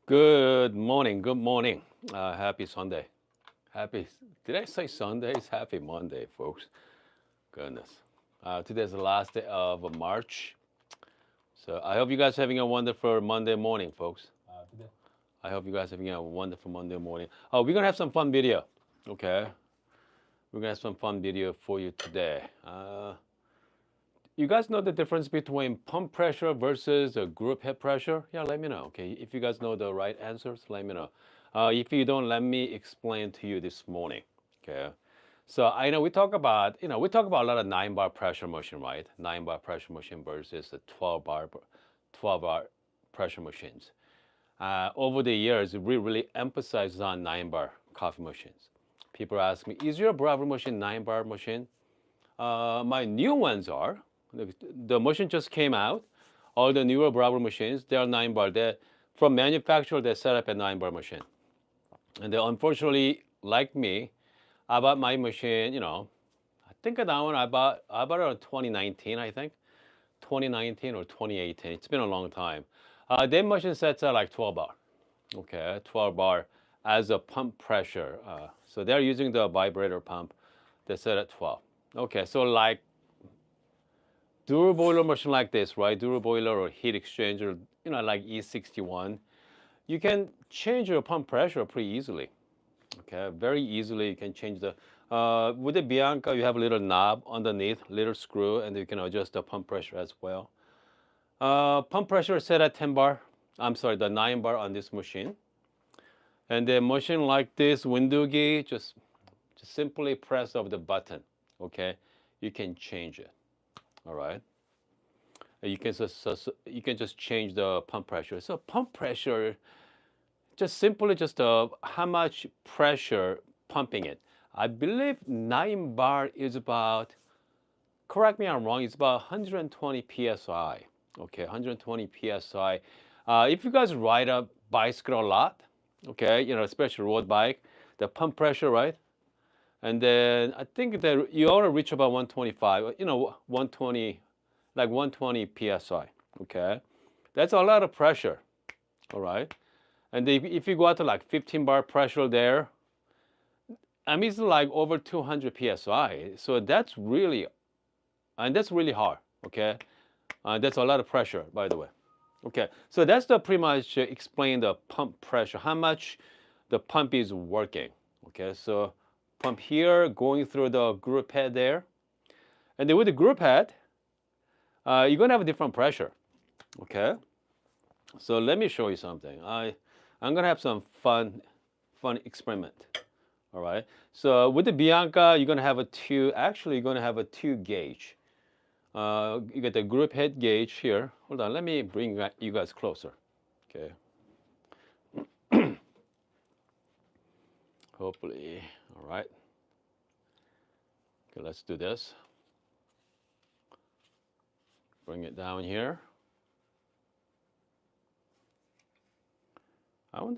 Good morning. Good morning. Happy Sunday. Happy. Did I say Sunday? It's happy Monday, folks. Goodness. Today's the last day of March. So I hope you guys are having a wonderful Monday morning, folks. I hope you guys are having a wonderful Monday morning. Oh, we're gonna have some fun video. Okay. We're gonna have some fun video for you today. You guys know the difference between pump pressure versus a group head pressure? Yeah, let me know. Okay, if you guys know the right answers, let me know. If you don't, let me explain to you this morning. Okay. So I know we talk about a lot of 9 bar pressure machine, right? 9 bar pressure machine versus the 12 bar pressure machines. Over the years, we really emphasize on 9 bar coffee machines. People ask me, is your Bravo machine 9 bar machine? My new ones are. The machine just came out. All the newer Bravo machines, they are 9 bar. They from manufacturer, they set up a 9 bar machine. And they unfortunately, like me, I bought my machine, I think that one I bought it in 2019, I think. 2019 or 2018. It's been a long time. Their machine sets at like 12 bar. Okay, 12 bar as a pump pressure. So they're using the vibrator pump. They set at 12. Okay, so like dual boiler machine like this, right? Dual boiler or heat exchanger, like E61, you can change your pump pressure pretty easily. Okay, very easily you can change the. With the Bianca, you have a little knob underneath, little screw, and you can adjust the pump pressure as well. Pump pressure is set at 10 bar. I'm sorry, the 9 bar on this machine. And the machine like this, window gauge, just simply press of the button. Okay, you can change it. All right. You can just change the pump pressure. So pump pressure, just simply just how much pressure pumping it. I believe 9 bar is about. Correct me if I'm wrong. It's about 120 psi. Okay, 120 psi. If you guys ride a bicycle a lot, okay, especially road bike, the pump pressure, right? And then I think that you ought to reach about 125. 120, like 120 psi. Okay, that's a lot of pressure. All right. And if you go out to like 15 bar pressure there, I mean, it's like over 200 psi. So that's really hard. Okay. That's a lot of pressure, by the way. Okay. So that's the pretty much explain the pump pressure, how much the pump is working. Okay. So pump here going through the group head there. And then with the group head, you're going to have a different pressure. Okay. So let me show you something. I'm going to have some fun experiment. All right. So with the Bianca, you're going to have you're going to have a 2 gauge. You get the group head gauge here. Hold on, let me bring you guys closer. Okay. Hopefully, all right. Okay, let's do this. Bring it down here.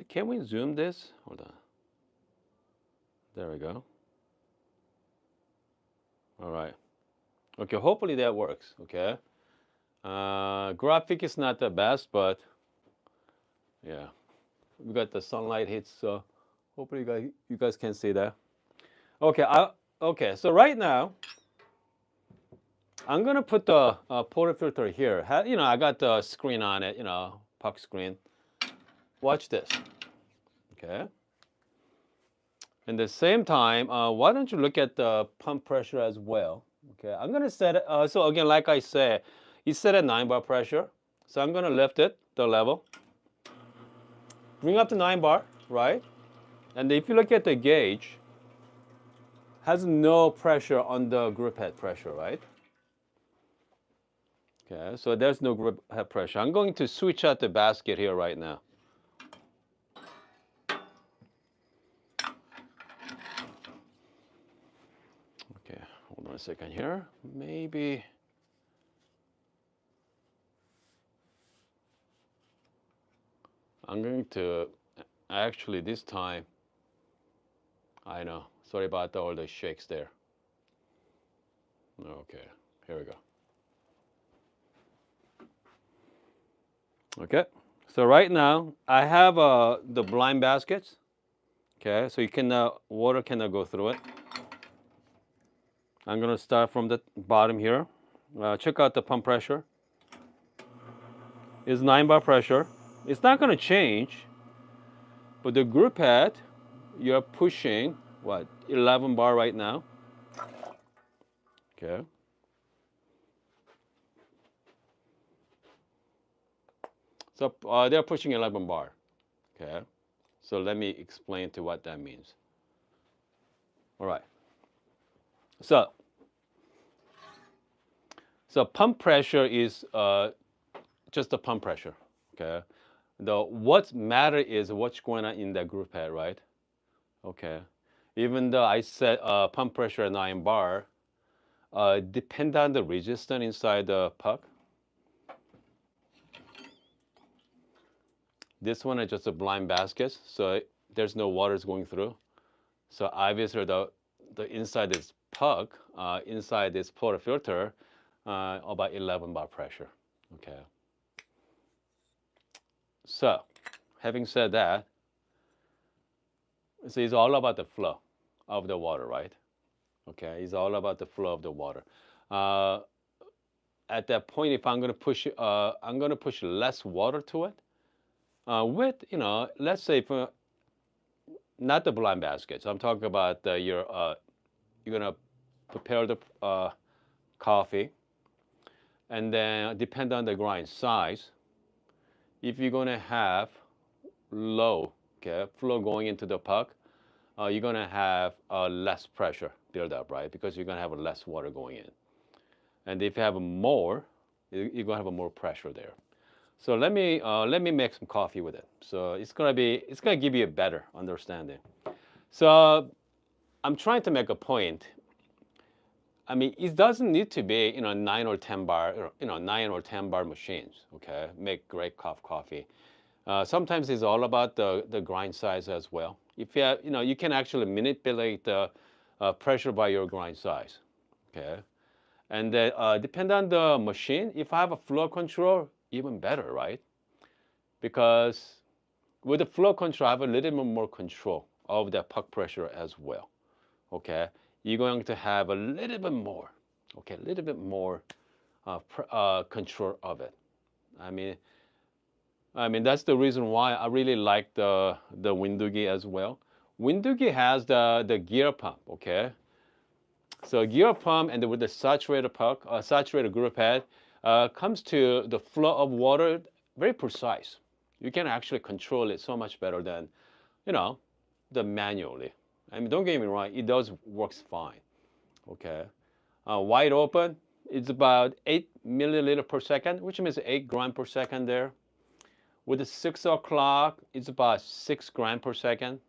Can we zoom this? Hold on. There we go. All right. Okay, hopefully that works, okay? Graphic is not the best, but yeah. We got the sunlight hits, so hopefully you guys can see that. Okay, okay, so right now, I'm gonna put the portafilter here. I got the screen on it, puck screen. Watch this, okay? At the same time, why don't you look at the pump pressure as well? Okay, I'm gonna set it. So again, like I said, it's set at 9 bar pressure. So I'm gonna lift it, the level, bring up to 9 bar, right? And if you look at the gauge, has no pressure on the grip head pressure, right? Okay, so there's no grip head pressure. I'm going to switch out the basket here right now. Okay, hold on a second here. Maybe. I'm going to actually this time. I know. Sorry about all the shakes there. Okay, here we go. Okay, So right now I have the blind baskets. Okay, so you can water cannot go through it. I'm gonna start from the bottom here. Check out the pump pressure. It's 9 bar pressure. It's not gonna change, but the group head, you're pushing what 11 bar right now. Okay. So they're pushing 11 bar. Okay. So let me explain to what that means. All right. So pump pressure is just the pump pressure. Okay. What matter is what's going on in that group head, right? Okay. Even though I set pump pressure at 9 bar, depend on the resistance inside the puck. This one is just a blind basket, so there's no waters going through. So obviously the inside this puck, inside this portafilter, about 11 bar pressure. Okay. So, having said that, so it's all about the flow of the water, right? Okay, it's all about the flow of the water. At that point, if I'm going to push less water to it. With let's say for not the blind baskets. I'm talking about you're gonna prepare the coffee, and then depend on the grind size. If you're gonna have low, okay, flow going into the puck, you're gonna have less pressure build up, right? Because you're gonna have less water going in. And if you have more, you're gonna have more pressure there. So let me make some coffee with it. So it's gonna give you a better understanding. So I'm trying to make a point. I mean, it doesn't need to be 9 or 10 bar 9 or 10 bar machines. Okay, make great coffee. Sometimes it's all about the grind size as well. If you have, you can actually manipulate the pressure by your grind size. Okay, and then depend on the machine. If I have a flow control, even better, right? Because with the flow control, I have a little bit more control of the puck pressure as well. Okay, you're going to have a little bit more, okay, a little bit more control of it. I mean that's the reason why I really like the Windoogie as well. Windoogie has the gear pump, okay. So gear pump and with the saturated puck, saturated group head, comes to the flow of water very precise. You can actually control it so much better than, the manually. I mean, don't get me wrong, it does works fine. Okay, wide open, it's about 8 milliliter per second, which means 8 gram per second there. With the 6 o'clock, it's about 6 gram per second.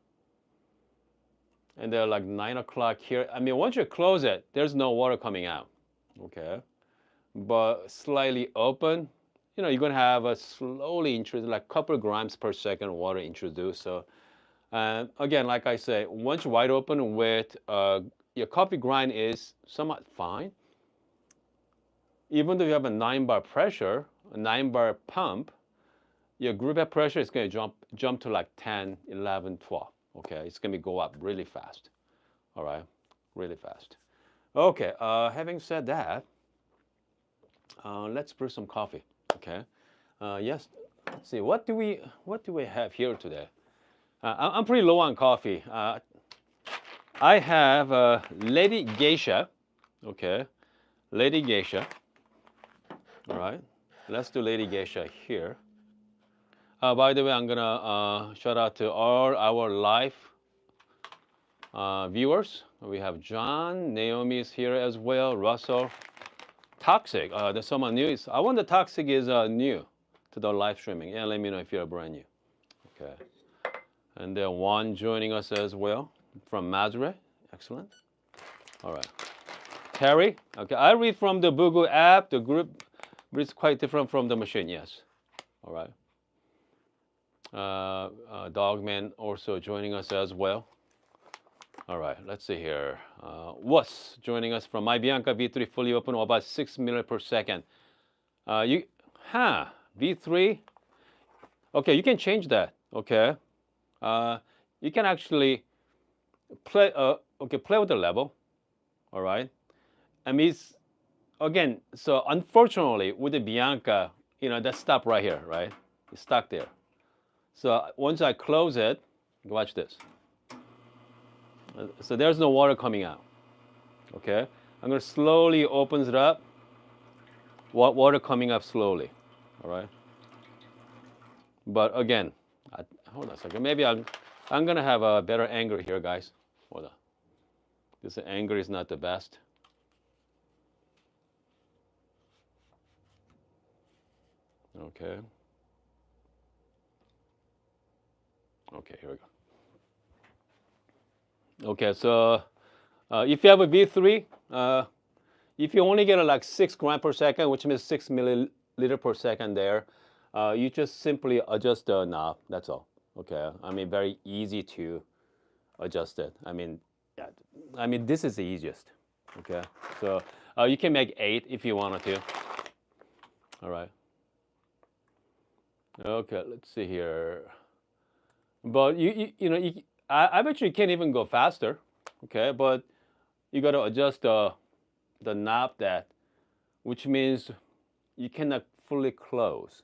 And they're like 9 o'clock here. I mean, once you close it, there's no water coming out. Okay, but slightly open, you're going to have a slowly introduced, like a couple of grams per second water introduced. So again, like I say, once you're wide open with your coffee grind is somewhat fine. Even though you have a 9 bar pressure, a 9 bar pump, your group head pressure is going to jump to like 10, 11, 12. Okay, it's going to go up really fast. All right, really fast. Okay, having said that, let's brew some coffee. Okay, yes. Let's see, what do we have here today? I'm pretty low on coffee. I have Lady Geisha. Okay, Lady Geisha. All right, let's do Lady Geisha here. By the way, I'm gonna shout out to all our live viewers. We have John, Naomi is here as well, Russell. Toxic, there's someone new. I wonder Toxic is new to the live streaming. Yeah, let me know if you're brand new. Okay. And then Juan joining us as well from Madre. Excellent. All right. Terry. Okay, I read from the Bugu app. The group reads quite different from the machine. Yes. All right. Dogman also joining us as well. All right, let's see here. Was joining us from My Bianca V3 fully open, about 6 milliliters per second. V3. Okay, you can change that. Okay, you can actually play. Okay, play with the level. All right. I mean, again. So unfortunately, with the Bianca, that stop right here, right? It's stuck there. So once I close it, watch this. So there's no water coming out. Okay, I'm gonna slowly opens it up. Water coming up slowly. All right. But again, hold on a second. Maybe I'm gonna have a better angle here, guys. Hold on. This angle is not the best. Okay. Okay, here we go. Okay, so if you have a V3, if you only get like 6 grams per second, which means 6 milliliter per second there, you just simply adjust the knob. That's all. Okay. I mean, very easy to adjust it. I mean, yeah. I mean, this is the easiest. Okay. So you can make 8 if you wanted to. All right. Okay. Let's see here. But I bet you can even go faster. Okay. But you got to adjust the knob that, which means you cannot fully close,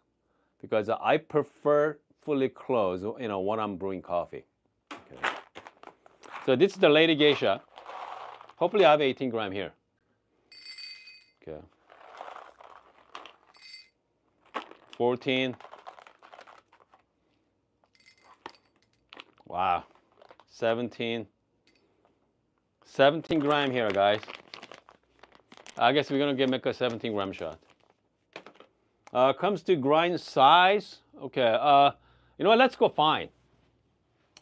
because I prefer fully closed, when I'm brewing coffee. Okay. So this is the Lady Geisha. Hopefully I have 18 grams here. Okay. 14. Wow. 17. 17 grams here, guys. I guess we're gonna make a 17-gram shot. Comes to grind size. Okay. You know what? Let's go fine.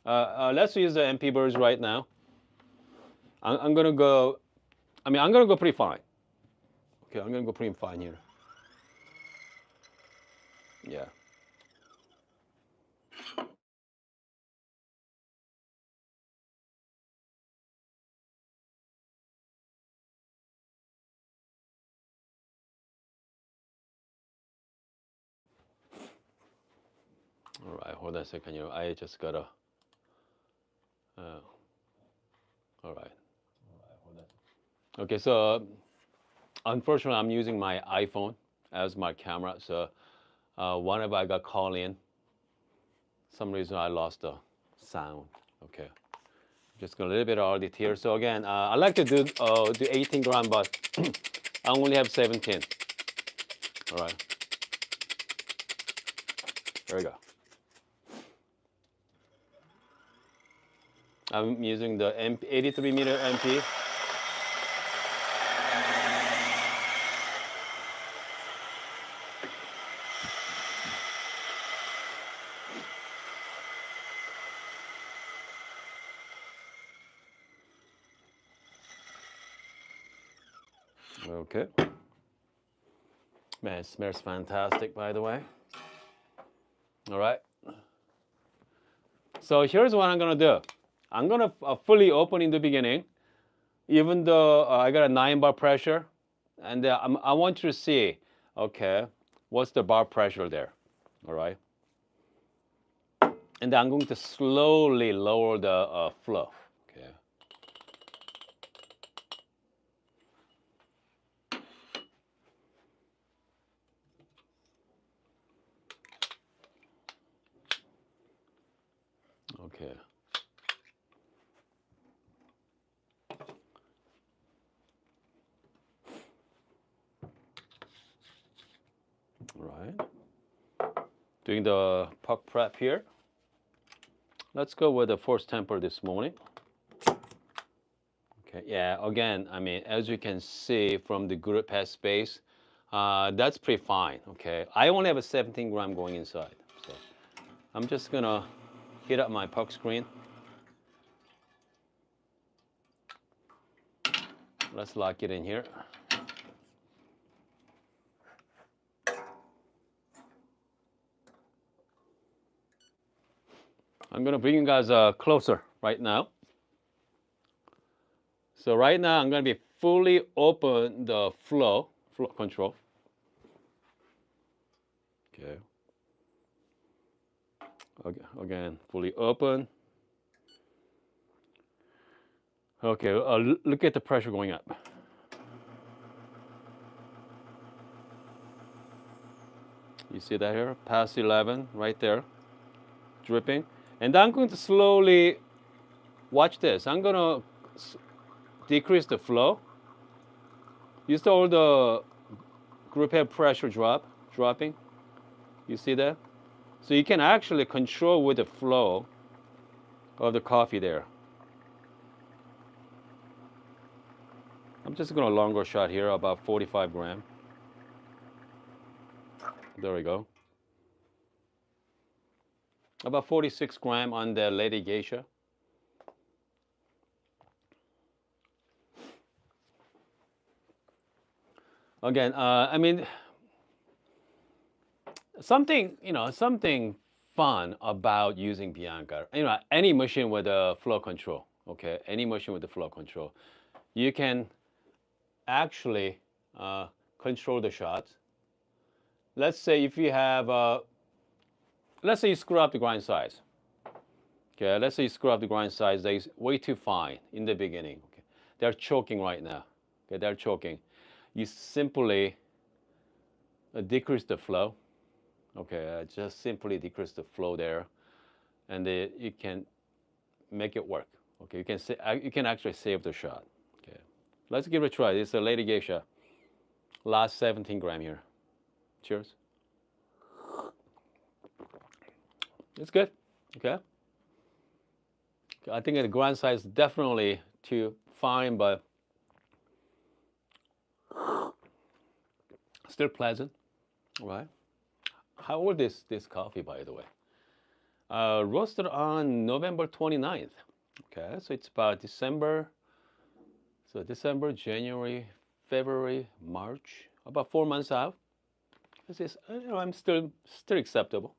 Let's use the MP birds right now. I'm gonna go. I mean, I'm gonna go pretty fine. Okay, I'm gonna go pretty fine here. Yeah. All right. Hold on a second. I just gotta. All right. Okay. So, unfortunately, I'm using my iPhone as my camera. So, whenever I got call in, some reason I lost the sound. Okay. Just a little bit of audit here. So again, I like to do 18 gram, but I only have 17. All right. There we go. I'm using the 83 meter MP. Okay. Man, it smells fantastic, by the way. All right. So here's what I'm gonna do. I'm gonna fully open in the beginning, even though I got a 9 bar pressure, and I want you to see, okay, what's the bar pressure there, all right? And then I'm going to slowly lower the flow, okay? Okay. All right. Doing the puck prep here. Let's go with the force temper this morning. Okay, yeah, again, I mean, as you can see from the group head space, that's pretty fine, okay? I only have a 17 gram going inside, so I'm just gonna heat up my puck screen. Let's lock it in here. I'm gonna bring you guys closer right now. So right now I'm gonna be fully open the flow control. Okay. Again, fully open. Okay, look at the pressure going up. You see that here? Past 11, right there, dripping. And I'm going to slowly, watch this. I'm going to decrease the flow. You see all the group head pressure dropping. You see that? So you can actually control with the flow of the coffee there. I'm just going to longer shot here, about 45 gram. There we go. About 46 gram on the Lady Geisha. Again, I mean, something fun about using Bianca. Any machine with a flow control. Okay, any machine with the flow control, you can actually control the shots. Let's say if you have, let's say you screw up the grind size. Okay, let's say you screw up the grind size. They're way too fine in the beginning. Okay, they're choking right now. Okay, they're choking. You simply decrease the flow. Okay, just simply decrease the flow there, and you can make it work. Okay, you can actually save the shot. Okay, let's give it a try. This is a Lady Geisha. Last 17 gram here. Cheers. It's good. Okay. I think the grind size is definitely too fine, but still pleasant. All right. How old is this coffee, by the way? Roasted on November 29th. Okay, so it's about December. So December, January, February, March, about 4 months out. This is, I'm still acceptable.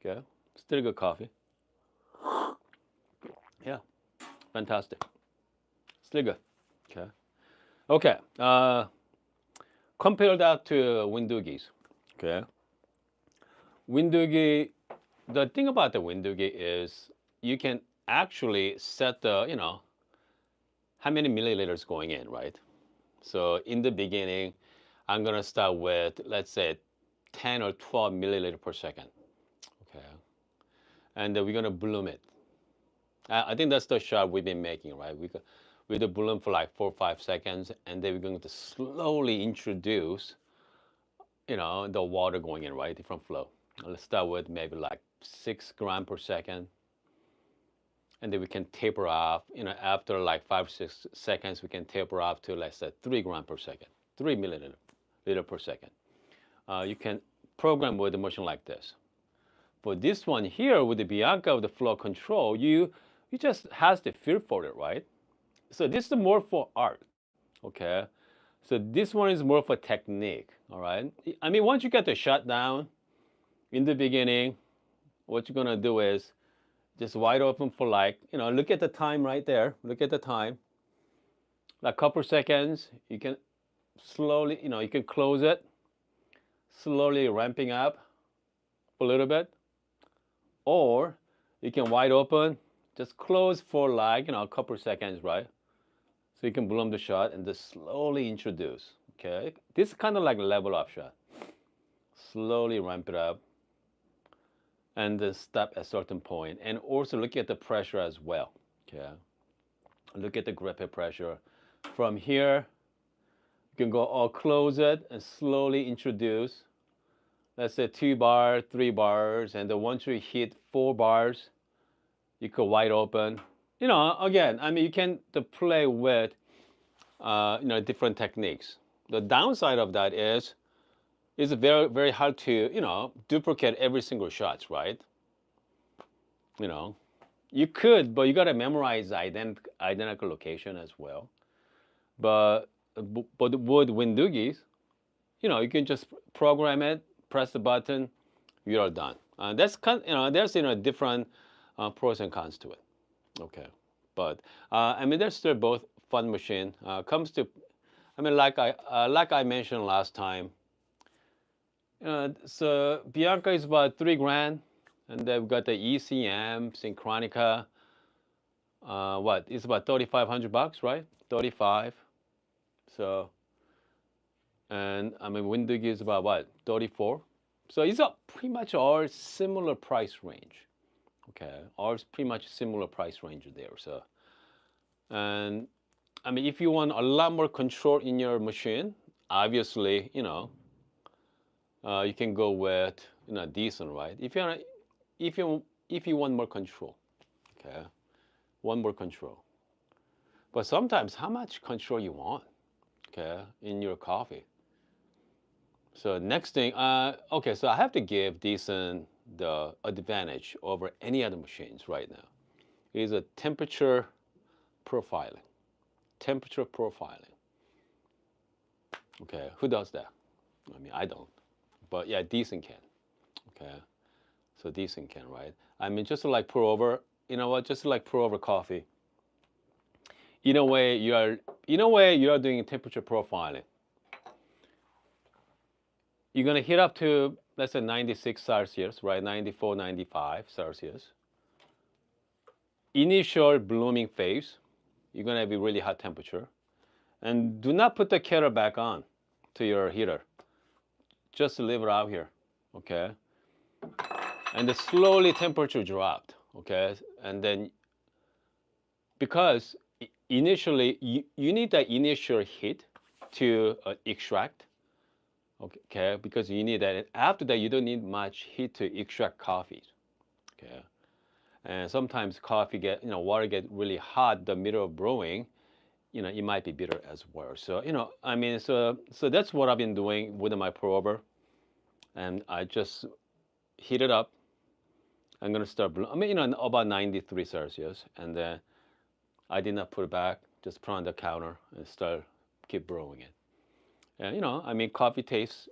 Okay, still good coffee. Yeah, fantastic. Still good. Okay. Okay. Compare that to Windoogies. Okay. Windoogie, the thing about the Windoogie is you can actually set the, how many milliliters going in, right? So in the beginning, I'm gonna start with, let's say, 10 or 12 milliliter per second. Okay. And then we're gonna bloom it. I think that's the shot we've been making, right? We do bloom for like 4 or 5 seconds, and then we're going to slowly introduce, the water going in, right? Different flow. Let's start with maybe like 6 gram per second. And then we can taper off, after like 5 6 seconds, we can taper off to, let's say, 3 gram per second, 3 milliliter per second. You can program with a machine like this. For this one here with the Bianca with the flow control, you just has the feel for it, right? So this is more for art, okay? So this one is more for technique, all right? I mean, once you get the shot down in the beginning, what you're gonna do is just wide open for like, look at the time right there. Look at the time. Like a couple seconds, you can slowly, you can close it, slowly ramping up a little bit. Or you can wide open, just close for like, a couple seconds, right? So you can bloom the shot and just slowly introduce, okay? This is kind of like a level up shot. Slowly ramp it up and then stop at a certain point. And also look at the pressure as well, okay? Look at the grip head pressure. From here, you can go all close it and slowly introduce. Let's say 2 bars, 3 bars, and then once you hit 4 bars, you could wide open. Again, I mean, you can play with, different techniques. The downside of that is it's very, very hard to, duplicate every single shot, right? You could, but you got to memorize identical location as well. But with Windoogies, you can just program it, press the button, you're done. That's there's different pros and cons to it. Okay, but I mean, they're still both fun machine. Comes to, I mean, like I mentioned last time. So Bianca is about 3 grand. And then we've got the ECM, Synchronica. What? It's about $3,500, right? 35. So, and I mean, Windug is about what? 34. So it's a pretty much all similar price range. Okay, all pretty much similar price range there. So, and I mean, if you want a lot more control in your machine, obviously, you can go with decent, right? If you want more control, okay, one more control. But sometimes, how much control you want, okay, in your coffee? So next thing, okay, so I have to give decent the advantage over any other machines right now. Is a temperature profiling. Temperature profiling. Okay, who does that? I mean, I don't. But yeah, decent can. Okay, so decent can, right? I mean, just to like pour over, you know what? Just to like pour over coffee. In a way, you are doing temperature profiling. You're gonna heat up to, let's say, 96 Celsius, right? 94, 95 Celsius. Initial blooming phase, you're gonna have a really hot temperature. And do not put the kettle back on to your heater. Just leave it out here, okay? And the slowly temperature dropped, okay? And then, because initially, you need that initial heat to extract, okay? Because you need that. And after that, you don't need much heat to extract coffee, okay? And sometimes coffee water get really hot the middle of brewing, it might be bitter as well. So, I mean, so that's what I've been doing with my pour over. And I just heat it up. I'm gonna start, about 93 Celsius. And then I did not put it back, just put it on the counter and keep brewing it. And, I mean, coffee taste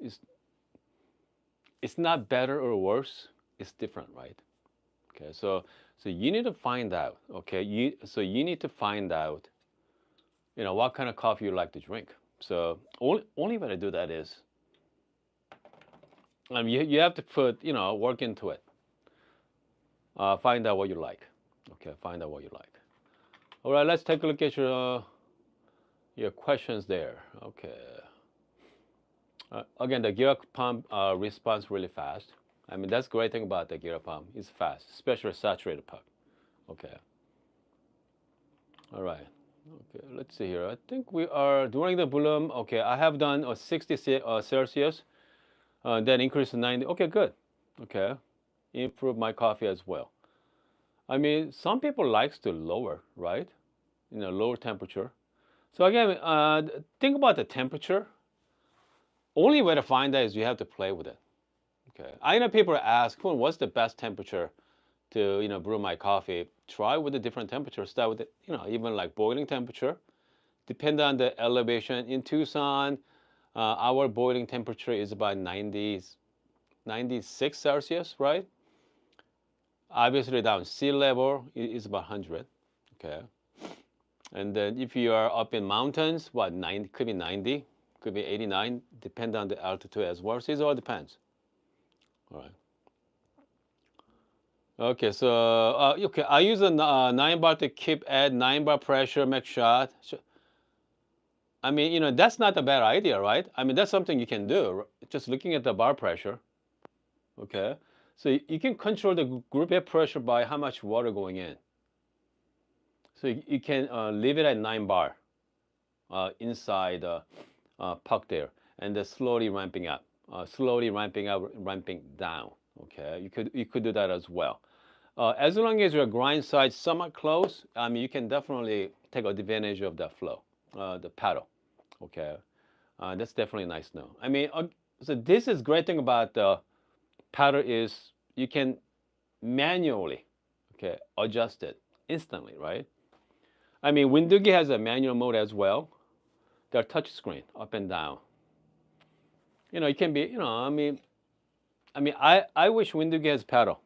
it's not better or worse, it's different, right? Okay, so you need to find out, okay? You need to find out, what kind of coffee you like to drink. So only way to do that is, you have to put, work into it. Find out what you like. Okay, find out what you like. All right, let's take a look at your questions there. Okay. Again, the gear pump responds really fast. I mean, that's the great thing about the gear pump. It's fast, especially saturated pump. Okay. All right. Okay, let's see here. I think we are during the bloom. Okay, I have done 60 Celsius. Then increase to 90. Okay, good. Okay, improve my coffee as well. I mean, some people likes to lower, right? Lower temperature. So again, think about the temperature. Only way to find that is you have to play with it. Okay, I know people ask, well, what's the best temperature to brew my coffee? Try with a different temperature. Start with even like boiling temperature. Depend on the elevation. In Tucson, our boiling temperature is about 96 Celsius, right? Obviously, down sea level is about 100. Okay, and then if you are up in mountains, what 90 could be 90, could be 89, depend on the altitude as well. So it all depends. All right. Okay, so okay, I use a 9 bar to keep at 9 bar pressure, make shot. I mean, that's not a bad idea, right? I mean, that's something you can do. Just looking at the bar pressure. Okay, so you can control the group head pressure by how much water going in. So you can leave it at 9 bar inside the puck there, and then slowly ramping up, ramping down. Okay, you could do that as well. As long as your grind size somewhat close, I mean, you can definitely take advantage of that flow, the paddle. Okay, that's definitely nice to know. I mean, so this is great thing about the paddle is you can manually, okay, adjust it instantly, right? I mean, Windoogie has a manual mode as well. Their touch screen up and down. It can be, I wish Windoogie has paddle.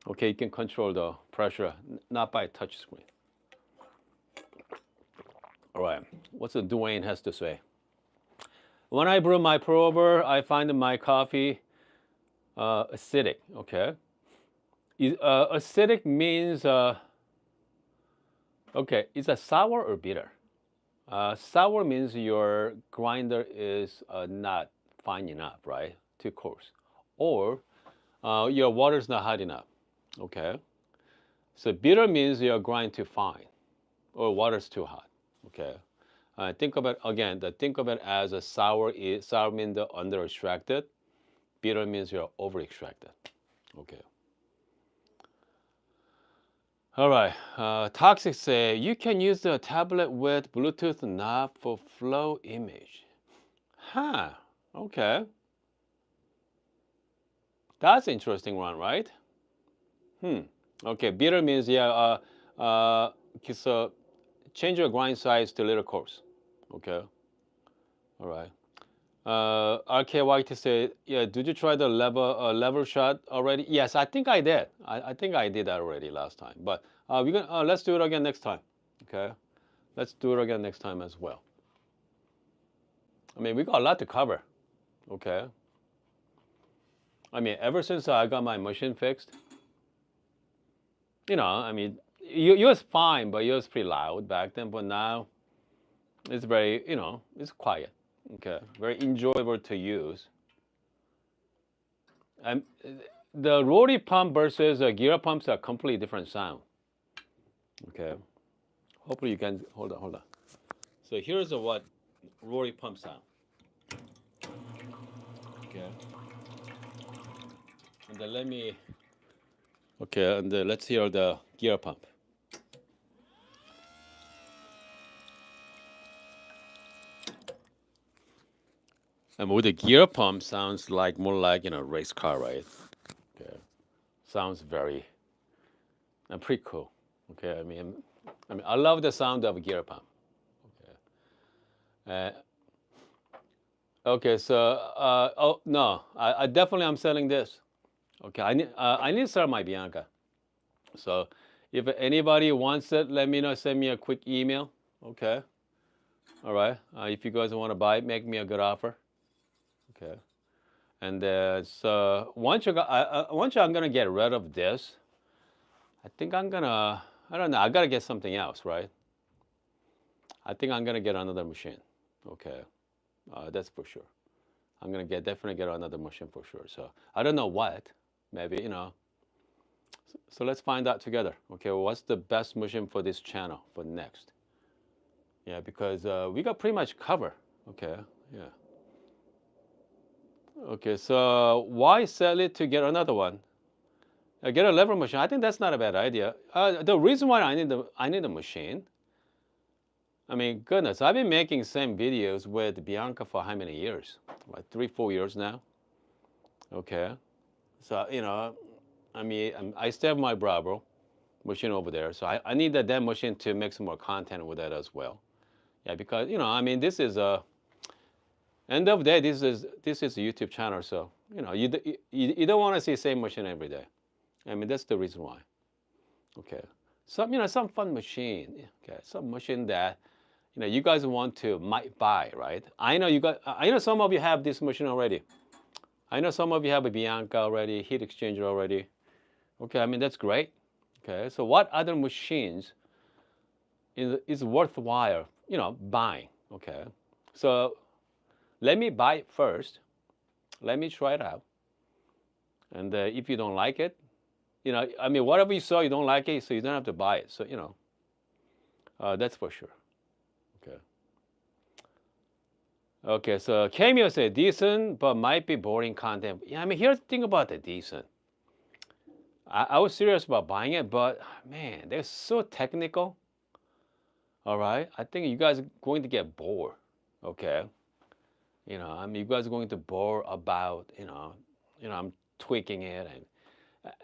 Okay, you can control the pressure, not by touch screen. All right, what's the Dwayne has to say? When I brew my pour over, I find my coffee acidic. Okay, Acidic means, okay, is it sour or bitter? Sour means your grinder is not fine enough, right? Too coarse. Or your water is not hot enough. Okay. So bitter means your grind too fine or water's too hot. Okay. Think of it again. Think of it as a sour. Sour means the under extracted. Bitter means you're over extracted. Okay. All right. Toxic say you can use the tablet with Bluetooth knob for flow image. Huh. Okay. That's an interesting one, right? Okay. Bitter means yeah. So change your grind size to little coarse. Okay. All right. RKY to say, yeah, did you try the level shot already? Yes, I think I did. I think I did that already last time. But we're gonna let's do it again next time. Okay, let's do it again next time as well. I mean, we got a lot to cover. Okay. I mean, ever since I got my machine fixed, I mean, it was fine, but it was pretty loud back then. But now it's very, it's quiet. Okay, very enjoyable to use. And the rotary pump versus gear pumps are completely different sound. Okay, hopefully you can hold on. So here's what rotary pump sound. Okay, and then let's hear the gear pump. And with the gear pump sounds like more like race car, right? Okay, sounds very and pretty cool. Okay, I love the sound of a gear pump. Okay. Okay, so oh no, I definitely am selling this. Okay, I need to sell my Bianca. So if anybody wants it, let me know. Send me a quick email. Okay. All right. If you guys want to buy it, make me a good offer. Okay. And so once I'm gonna get rid of this, I think I don't know. I gotta get something else, right? I think I'm gonna get another machine. Okay. That's for sure. I'm gonna definitely get another machine for sure. So I don't know what. Maybe So let's find out together. Okay, what's the best machine for this channel for next? Yeah, because we got pretty much cover. Okay, yeah. Okay, so why sell it to get another one? Get a lever machine. I think that's not a bad idea. The reason why I need a machine. I mean, goodness, I've been making same videos with Bianca for how many years? Like 3, 4 years now. Okay, so I mean, I still have my Bravo machine over there, so I need that machine to make some more content with that as well. Yeah, because I mean, this is end of the day, this is a YouTube channel, so you don't want to see the same machine every day. I mean, that's the reason why. Okay, some fun machine. Okay, some machine that you guys might buy, right? I know some of you have this machine already. I know some of you have a Bianca already, heat exchanger already. Okay, I mean that's great. Okay, so what other machines is worthwhile, buying? Okay, so let me buy it first. Let me try it out, and if you don't like it, I mean whatever you saw you don't like it, so you don't have to buy it. So that's for sure. Okay. Okay, so Cameo said decent, but might be boring content. Yeah, I mean here's the thing about the decent. I was serious about buying it, but man, they're so technical. All right, I think you guys are going to get bored. Okay, I mean, you guys are going to bore about, I'm tweaking it, and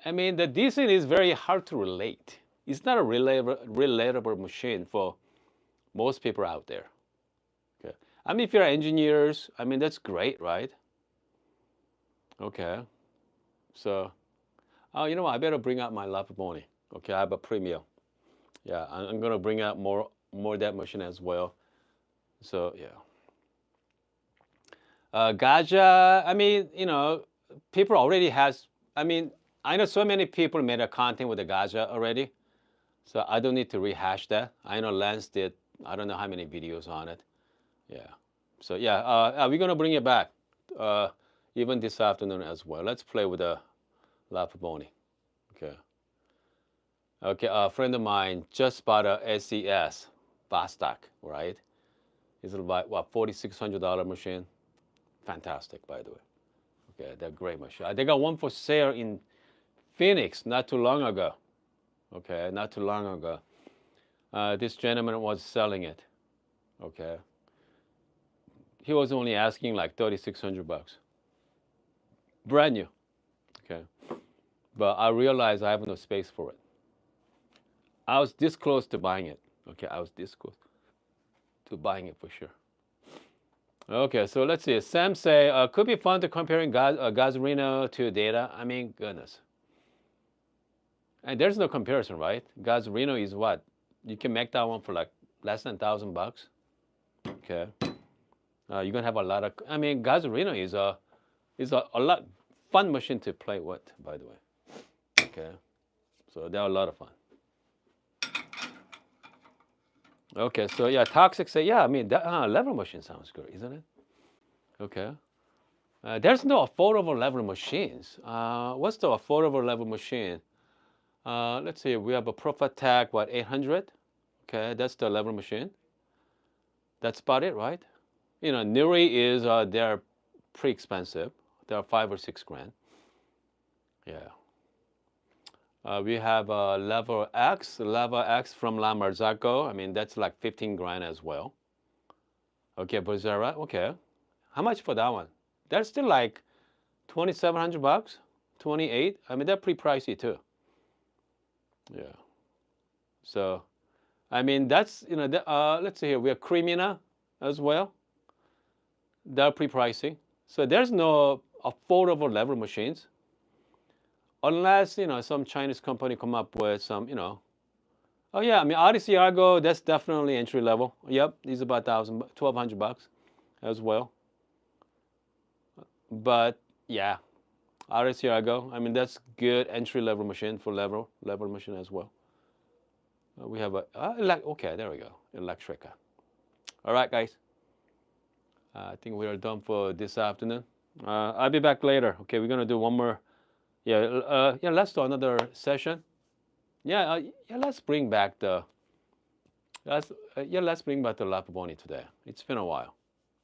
I mean, the decent is very hard to relate. It's not a relatable machine for most people out there. Okay, I mean, if you're engineers, I mean, that's great, right? Okay, so. Oh, you know what? I better bring out my Lavaboni. Okay, I have a premium. Yeah, I'm gonna bring out more of that machine as well. So yeah. Gaja, I mean, people already has. I mean, I know so many people made a content with the Gaja already, so I don't need to rehash that. I know Lance did, I don't know how many videos on it. Yeah. So yeah, we're gonna bring it back, even this afternoon as well. Let's play with the Lapaboni. Okay. Okay, a friend of mine just bought a SES Vostok, right? It's about what, $4,600 machine. Fantastic, by the way. Okay, they're great machine. They got one for sale in Phoenix not too long ago. Okay, not too long ago. This gentleman was selling it. Okay, he was only asking like $3,600, brand new. Okay, but I realized I have no space for it. I was this close to buying it. Okay, I was this close to buying it for sure. Okay, so let's see. Sam say, could be fun to comparing Gazarino to data. I mean, goodness. And there's no comparison, right? Gazarino is what? You can make that one for like less than $1,000. Okay. You're gonna have a lot of. I mean, Gazarino is a lot fun machine to play with, by the way. Okay. So they're a lot of fun. Okay, so yeah, Toxic say, yeah, I mean, that level machine sounds good, isn't it? Okay. There's no affordable level machines. What's the affordable level machine? Let's see, we have a Profitec, what, 800? Okay, that's the level machine. That's about it, right? You know, Nuri is, they're pretty expensive. They're 5 or 6 grand. Yeah. We have level X from La Marzocco. I mean, that's like 15 grand as well. Okay, Bozera, okay. How much for that one? That's still like $2,700, 28. I mean, they're pretty pricey too. Yeah. So, I mean, that's, you know, let's see here. We have Cremina as well. They're pretty pricey. So there's no affordable level machines. Unless, you know, some Chinese company come up with some, you know. Oh yeah, I mean, Odyssey Argo, that's definitely entry level. Yep, these are about $1,200 as well. But yeah, Odyssey Argo, I mean, that's good entry level machine for level machine as well. We have a, okay, there we go, Electrica. All right, guys. I think we are done for this afternoon. I'll be back later. Okay, we're gonna do one more. Yeah, yeah. Let's do another session. Yeah, yeah. Let's bring back the. Let's bring back the Lapaboni today. It's been a while.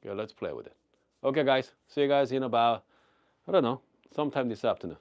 Okay, let's play with it. Okay, guys. See you guys in about, I don't know, sometime this afternoon.